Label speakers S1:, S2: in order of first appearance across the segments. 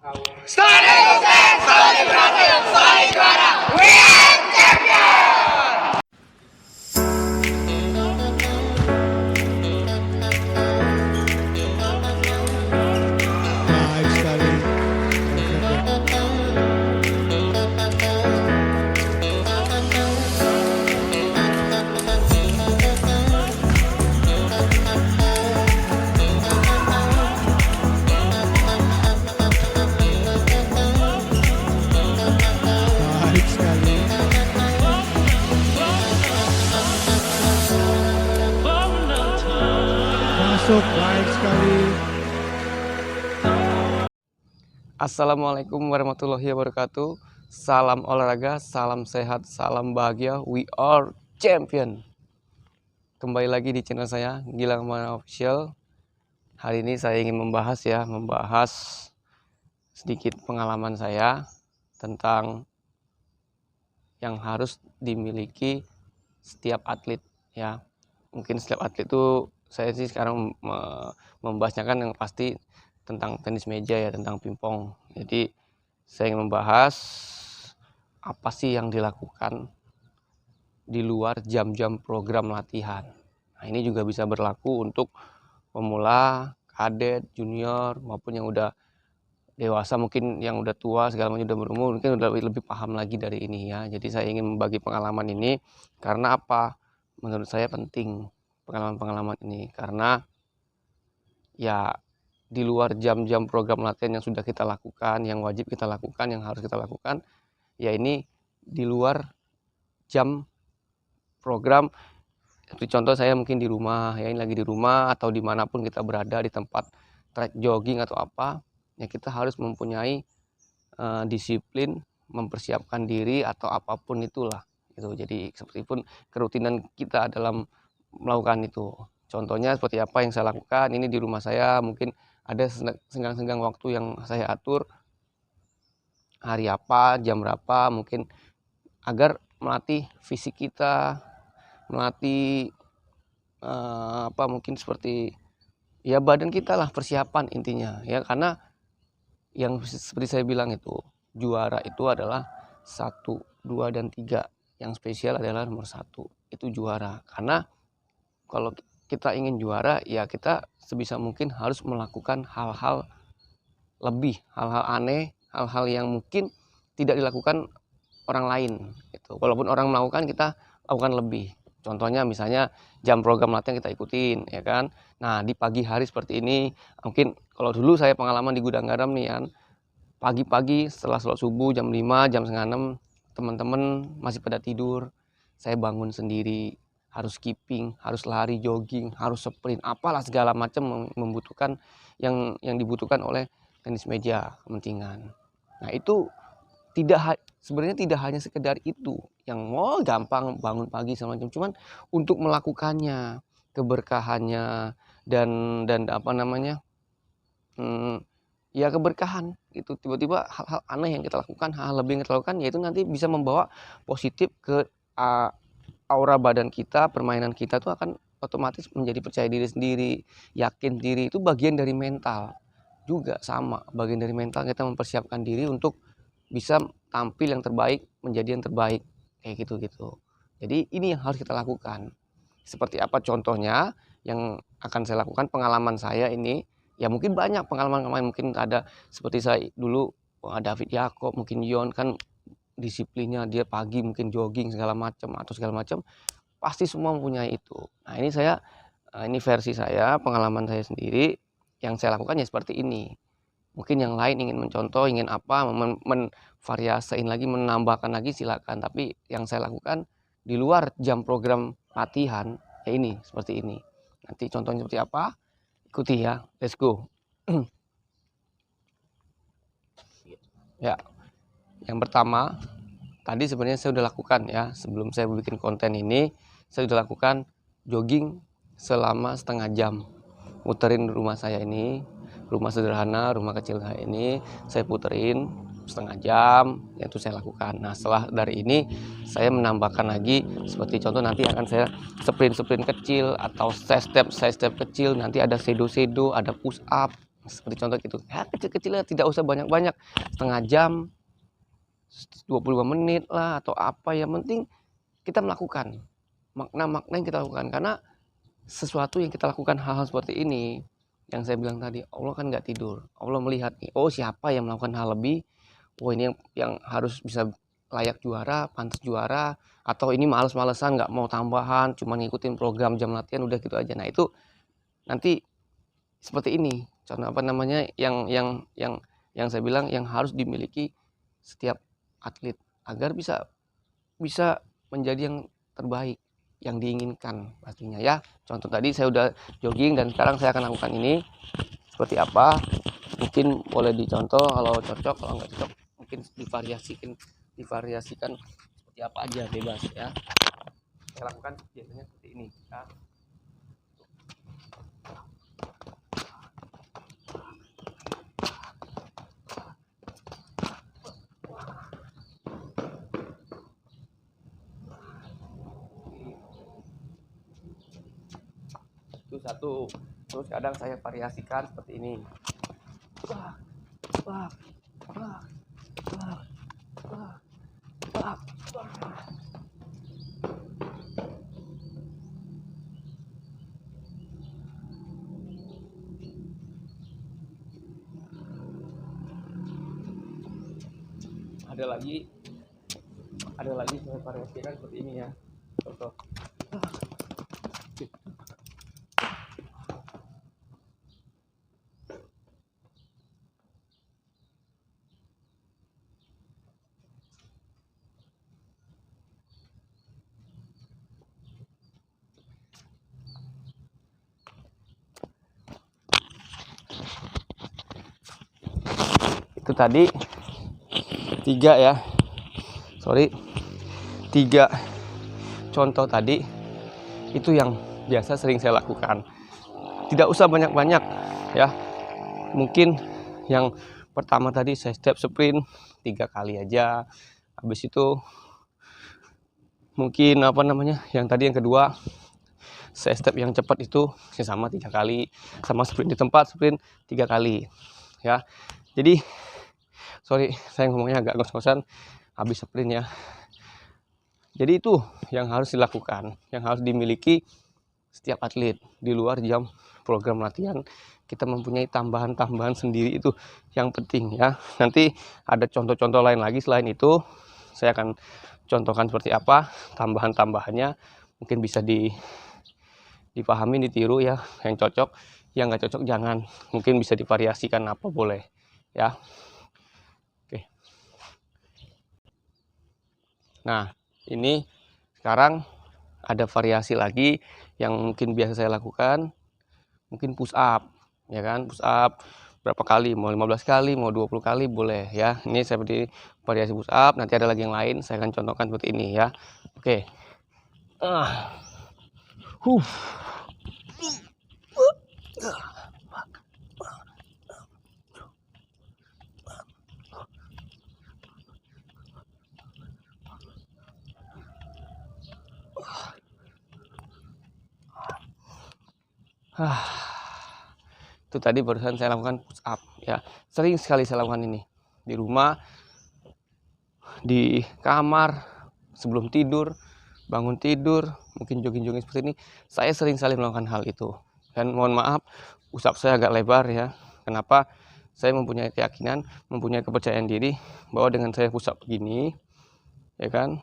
S1: Solid sukses, solid berhasil, solid juara. We are champion.
S2: Baik sekali. Baik sekali. Masuk, baik sekali.
S3: Assalamualaikum warahmatullahi wabarakatuh. Salam olahraga, salam sehat, salam bahagia. We are champion. Kembali lagi di channel saya, Gilang Mana Official. Hari ini saya ingin membahas sedikit pengalaman saya tentang yang harus dimiliki setiap atlet ya. Mungkin setiap atlet itu saya sih sekarang membahasnya kan yang pasti tentang tenis meja ya, tentang pingpong. Jadi saya ingin membahas apa sih yang dilakukan di luar jam-jam program latihan. Nah, ini juga bisa berlaku untuk pemula, kadet, junior maupun yang udah dewasa, mungkin yang udah tua segala macam, udah berumur, mungkin udah lebih paham lagi dari ini ya. Jadi saya ingin membagi pengalaman ini karena apa? Menurut saya penting pengalaman-pengalaman ini karena ya di luar jam-jam program latihan yang sudah kita lakukan, yang wajib kita lakukan, yang harus kita lakukan, ya ini di luar jam program. Seperti contoh saya mungkin di rumah, ya ini lagi di rumah atau dimanapun kita berada, di tempat track jogging atau apa, ya kita harus mempunyai disiplin, mempersiapkan diri atau apapun itulah. Gitu. Jadi seperti pun kerutinan kita dalam melakukan itu. Contohnya seperti apa yang saya lakukan, ini di rumah saya mungkin ada senggang-senggang waktu yang saya atur hari apa, jam berapa, mungkin agar melatih fisik kita, melatih mungkin seperti ya badan kita lah, persiapan intinya ya. Karena yang seperti saya bilang itu, juara itu adalah 1, 2, dan 3. Yang spesial adalah nomor 1, itu juara. Karena kalau kita ingin juara ya kita sebisa mungkin harus melakukan hal-hal lebih, hal-hal aneh, hal-hal yang mungkin tidak dilakukan orang lain gitu. Walaupun orang melakukan, kita lakukan lebih. Contohnya misalnya jam program latihan kita ikutin ya kan. Nah di pagi hari seperti ini, mungkin kalau dulu saya pengalaman di gudang garam nih kan, pagi-pagi setelah sholat subuh jam 5, jam setengah 6, teman-teman masih pada tidur, saya bangun sendiri, harus skipping, harus lari, jogging, harus sprint, apalah segala macam membutuhkan yang dibutuhkan oleh tenis meja, kepentingan. Nah itu sebenarnya tidak hanya sekedar itu yang mau gampang bangun pagi segala macam, cuman untuk melakukannya, keberkahannya dan apa namanya, ya keberkahan itu, tiba-tiba hal-hal aneh yang kita lakukan, hal lebih yang kita lakukan, yaitu nanti bisa membawa positif ke aura badan kita, permainan kita tuh akan otomatis menjadi percaya diri sendiri, yakin diri. Itu bagian dari mental juga, sama bagian dari mental, kita mempersiapkan diri untuk bisa tampil yang terbaik, menjadi yang terbaik kayak gitu. Jadi ini yang harus kita lakukan. Seperti apa contohnya yang akan saya lakukan, pengalaman saya ini ya, mungkin banyak pengalaman, mungkin ada seperti saya dulu, David Yakob, mungkin Yon kan disiplinnya dia pagi mungkin jogging segala macam atau segala macam, pasti semua mempunyai itu. Nah ini versi saya, pengalaman saya sendiri yang saya lakukan ya seperti ini. Mungkin yang lain ingin mencontoh, ingin apa, menvariasiin lagi, menambahkan lagi, silakan. Tapi yang saya lakukan di luar jam program latihan ya ini, seperti ini. Nanti contohnya seperti apa, ikuti ya, let's go. Ya, yang pertama tadi sebenarnya saya sudah lakukan ya, sebelum saya bikin konten ini saya sudah lakukan jogging selama setengah jam, muterin rumah saya ini, rumah sederhana, rumah kecil saya ini, saya puterin setengah jam, itu saya lakukan. Nah setelah dari ini saya menambahkan lagi, seperti contoh nanti akan saya sprint kecil atau side step kecil, nanti ada shadow, ada push up, seperti contoh gitu ya, kecil-kecil, tidak usah banyak-banyak, setengah jam, 25 menit lah atau apa, yang penting kita melakukan makna-makna yang kita lakukan. Karena sesuatu yang kita lakukan, hal-hal seperti ini yang saya bilang tadi, Allah kan nggak tidur, Allah melihat nih, oh siapa yang melakukan hal lebih, oh ini yang harus bisa layak juara, pantas juara, atau ini males-malesan nggak mau tambahan, cuma ngikutin program jam latihan udah gitu aja. Nah itu nanti seperti ini contoh apa namanya yang saya bilang yang harus dimiliki setiap atlet agar bisa bisa menjadi yang terbaik yang diinginkan pastinya ya. Contoh tadi saya udah jogging dan sekarang saya akan lakukan ini seperti apa, mungkin boleh dicontoh, kalau cocok, kalau nggak cocok mungkin divariasikan seperti apa aja, bebas ya. Saya lakukan biasanya seperti ini ya. Itu satu. Terus kadang saya variasikan seperti ini. Wah, wah, wah, wah, wah, wah, wah. Ada lagi saya variasikan seperti ini ya. Contoh. Itu tadi 3 ya, sorry, 3 contoh tadi itu yang biasa sering saya lakukan. Tidak usah banyak-banyak ya, mungkin yang pertama tadi saya step sprint 3 kali aja, habis itu mungkin apa namanya yang tadi yang kedua saya step yang cepat itu sama 3 kali, sama sprint di tempat sprint 3 kali ya. Jadi sorry saya ngomongnya agak ngos-ngosan habis sprint ya. Jadi itu yang harus dilakukan, yang harus dimiliki setiap atlet. Di luar jam program latihan kita mempunyai tambahan-tambahan sendiri, itu yang penting ya. Nanti ada contoh-contoh lain lagi selain itu, saya akan contohkan seperti apa tambahan-tambahannya, mungkin bisa dipahami, ditiru ya, yang cocok, yang nggak cocok jangan, mungkin bisa divariasikan apa boleh ya. Oke. Nah ini sekarang ada variasi lagi yang mungkin biasa saya lakukan, mungkin push up ya kan, push up berapa kali, mau 15 kali, mau 20 kali boleh ya. Ini seperti variasi push up, nanti ada lagi yang lain saya akan contohkan seperti ini ya. Oke. Itu tadi barusan saya lakukan push up ya. Sering sekali saya lakukan ini di rumah, di kamar, sebelum tidur, bangun tidur, mungkin jogging-jogging seperti ini. Saya sering sekali melakukan hal itu. Dan mohon maaf, push up saya agak lebar ya. Kenapa? Saya mempunyai keyakinan, mempunyai kepercayaan diri bahwa dengan saya push up begini, ya kan?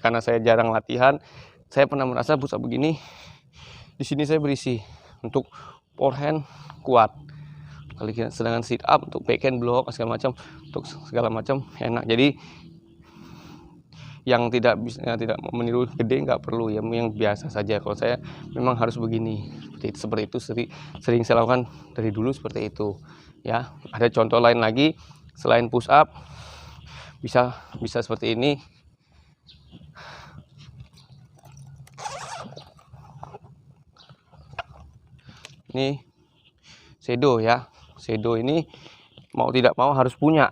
S3: Karena saya jarang latihan, saya pernah merasa push up begini. Di sini saya berisi untuk forehand kuat, sedangkan sit up untuk backhand block segala macam, untuk segala macam enak. Jadi yang tidak meniru gede nggak perlu ya, yang biasa saja. Kalau saya memang harus begini, seperti itu sering saya lakukan dari dulu seperti itu ya. Ada contoh lain lagi selain push up, bisa seperti ini. Ini shadow ya. Shadow ini mau tidak mau harus punya.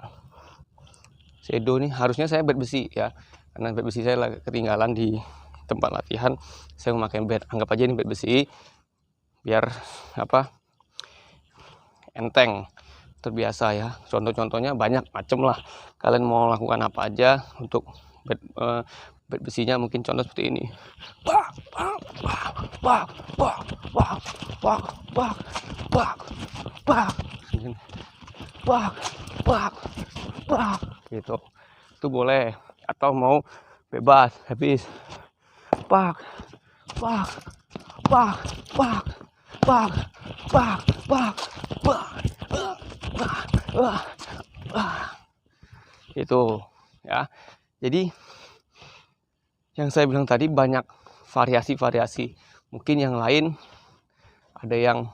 S3: Shadow ini harusnya saya bed besi ya, karena bed besi saya ketinggalan di tempat latihan. Saya memakai bed, anggap aja ini bed besi, biar apa, enteng, terbiasa ya. Contoh-contohnya banyak macam lah. Kalian mau lakukan apa aja untuk bed besinya, mungkin contoh seperti ini. Bak, bak, bak, bak, bak, bak, bak, bak, bak, bak, bak, bak, bak, gitu. Itu boleh. Atau mau bebas, habis. Bak, bak, bak, bak, bak, bak, bak, bak, itu ya. Jadi yang saya bilang tadi banyak variasi-variasi. Mungkin yang lain ada yang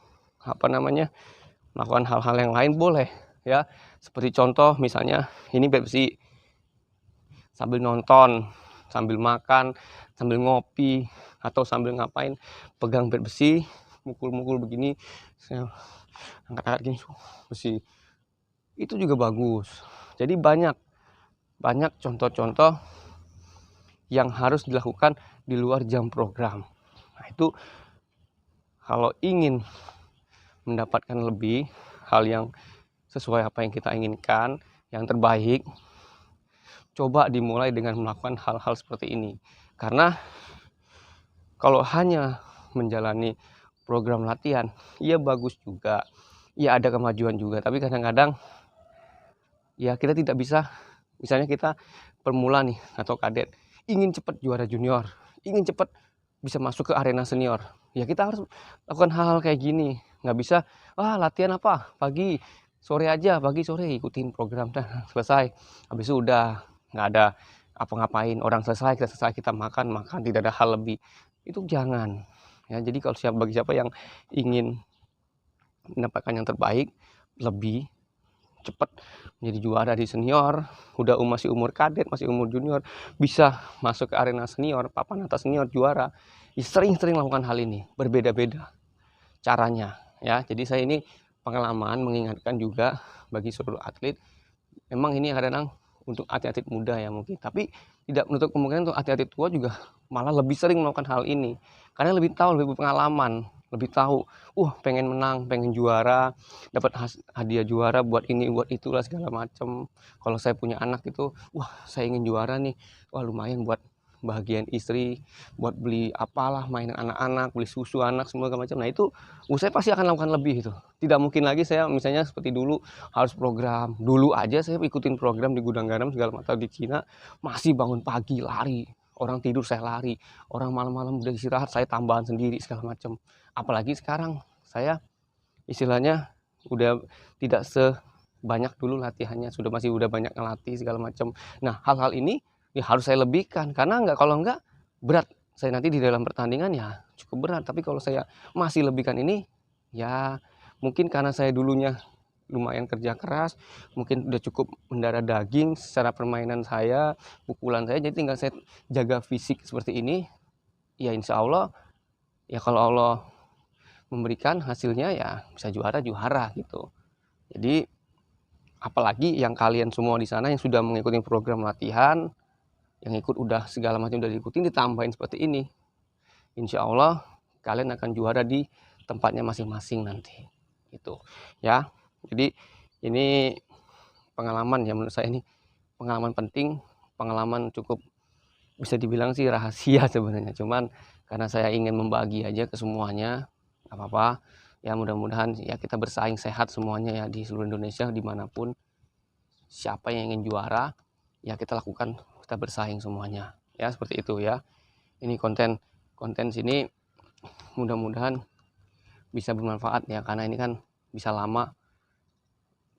S3: melakukan hal-hal yang lain boleh ya. Seperti contoh misalnya ini bed besi sambil nonton, sambil makan, sambil ngopi, atau sambil ngapain, pegang bed besi, mukul-mukul begini, saya angkat-angkat gini, besi. Itu juga bagus. Jadi banyak contoh-contoh yang harus dilakukan di luar jam program. Nah, itu kalau ingin mendapatkan lebih hal yang sesuai apa yang kita inginkan, yang terbaik, coba dimulai dengan melakukan hal-hal seperti ini. Karena kalau hanya menjalani program latihan, ya bagus juga, ya ada kemajuan juga, tapi kadang-kadang ya kita tidak bisa. Misalnya kita pemula nih atau kadet, ingin cepat juara junior, ingin cepat bisa masuk ke arena senior, ya kita harus lakukan hal-hal kayak gini. Nggak bisa latihan apa pagi sore aja, pagi sore ikutin program dah selesai, habis itu udah nggak ada apa-ngapain, orang selesai kita makan, tidak ada hal lebih. Itu jangan ya. Jadi kalau bagi siapa yang ingin mendapatkan yang terbaik, lebih cepat menjadi juara di senior, udah masih umur kadet, masih umur junior, bisa masuk ke arena senior, papan atas senior, juara, ya sering-sering lakukan hal ini, berbeda-beda caranya ya. Jadi saya ini pengalaman mengingatkan juga bagi seluruh atlet. Memang ini kadang untuk atlet-atlet muda ya mungkin, tapi tidak menutup kemungkinan untuk atlet-atlet tua juga malah lebih sering melakukan hal ini, karena lebih tahu, lebih berpengalaman, lebih tahu, pengen menang, pengen juara, dapat hadiah juara buat ini, buat itulah segala macam. Kalau saya punya anak itu, saya ingin juara nih, lumayan buat bahagian istri, buat beli apalah mainan anak-anak, beli susu anak, semua segala macam. Nah itu saya pasti akan lakukan lebih itu. Tidak mungkin lagi saya misalnya seperti dulu harus program. Dulu aja saya ikutin program di gudang garam segala macam di Cina, masih bangun pagi lari, orang tidur saya lari, orang malam-malam udah istirahat saya tambahan sendiri segala macam. Apalagi sekarang saya istilahnya udah tidak sebanyak dulu latihannya, udah banyak ngelatih segala macam. Nah hal-hal ini ya harus saya lebihkan, karena kalau enggak berat saya nanti di dalam pertandingan, ya cukup berat. Tapi kalau saya masih lebihkan ini, ya mungkin karena saya dulunya lumayan kerja keras, mungkin udah cukup mendarah daging secara permainan saya, pukulan saya, jadi tinggal saya jaga fisik seperti ini, ya insya Allah ya kalau Allah memberikan hasilnya ya bisa juara gitu. Jadi apalagi yang kalian semua di sana yang sudah mengikuti program latihan, yang ikut udah segala macam udah diikutin, ditambahin seperti ini, insya Allah kalian akan juara di tempatnya masing-masing nanti gitu ya. Jadi ini pengalaman ya, menurut saya ini pengalaman penting, pengalaman cukup bisa dibilang sih rahasia sebenarnya, cuman karena saya ingin membagi aja ke semuanya, nggak apa-apa ya. Mudah-mudahan ya kita bersaing sehat semuanya ya di seluruh Indonesia, dimanapun siapa yang ingin juara ya kita lakukan, kita bersaing semuanya ya, seperti itu ya. Ini konten sini mudah-mudahan bisa bermanfaat ya, karena ini kan bisa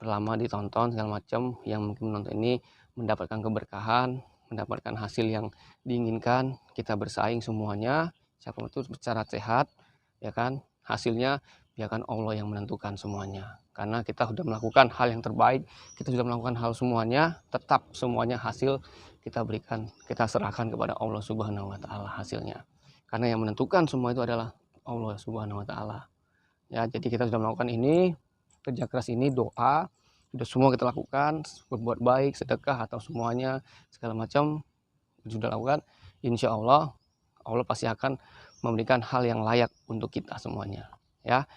S3: berlama ditonton segala macam. Yang mungkin menonton ini mendapatkan keberkahan, mendapatkan hasil yang diinginkan, kita bersaing semuanya, siapa itu secara sehat ya kan. Hasilnya biarkan Allah yang menentukan semuanya, karena kita sudah melakukan hal yang terbaik, kita sudah melakukan hal semuanya, tetap semuanya hasil kita berikan, kita serahkan kepada Allah Subhanahu wa Ta'ala hasilnya, karena yang menentukan semua itu adalah Allah Subhanahu wa Ta'ala ya. Jadi kita sudah melakukan ini, kerja keras ini, doa sudah semua kita lakukan, berbuat baik, sedekah atau semuanya segala macam sudah lakukan, insya Allah Allah pasti akan memberikan hal yang layak untuk kita semuanya ya.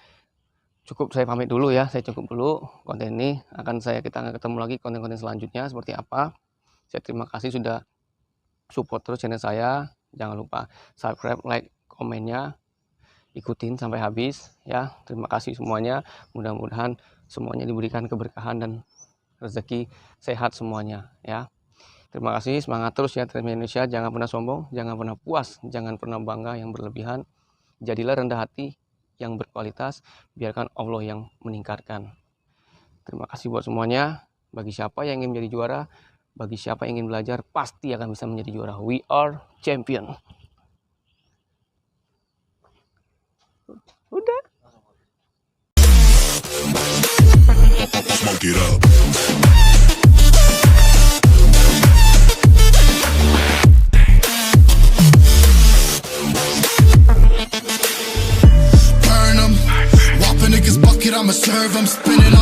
S3: cukup saya pamit dulu ya. Saya cukup dulu konten ini. Kita akan ketemu lagi konten-konten selanjutnya seperti apa. Saya terima kasih sudah support terus channel saya. Jangan lupa subscribe, like, komennya, ikutin sampai habis ya. Terima kasih semuanya. Mudah-mudahan semuanya diberikan keberkahan dan rezeki sehat semuanya ya. Terima kasih, semangat terus ya Transmedia Indonesia. Jangan pernah sombong, jangan pernah puas, jangan pernah bangga yang berlebihan. Jadilah rendah hati yang berkualitas, biarkan Allah yang meningkatkan. Terima kasih buat semuanya. Bagi siapa yang ingin menjadi juara, bagi siapa yang ingin belajar, pasti akan bisa menjadi juara. We are champion. Udah.
S4: Smoke it up. Burn 'em. Whop a nigga's bucket, I'ma serve 'em. Spinning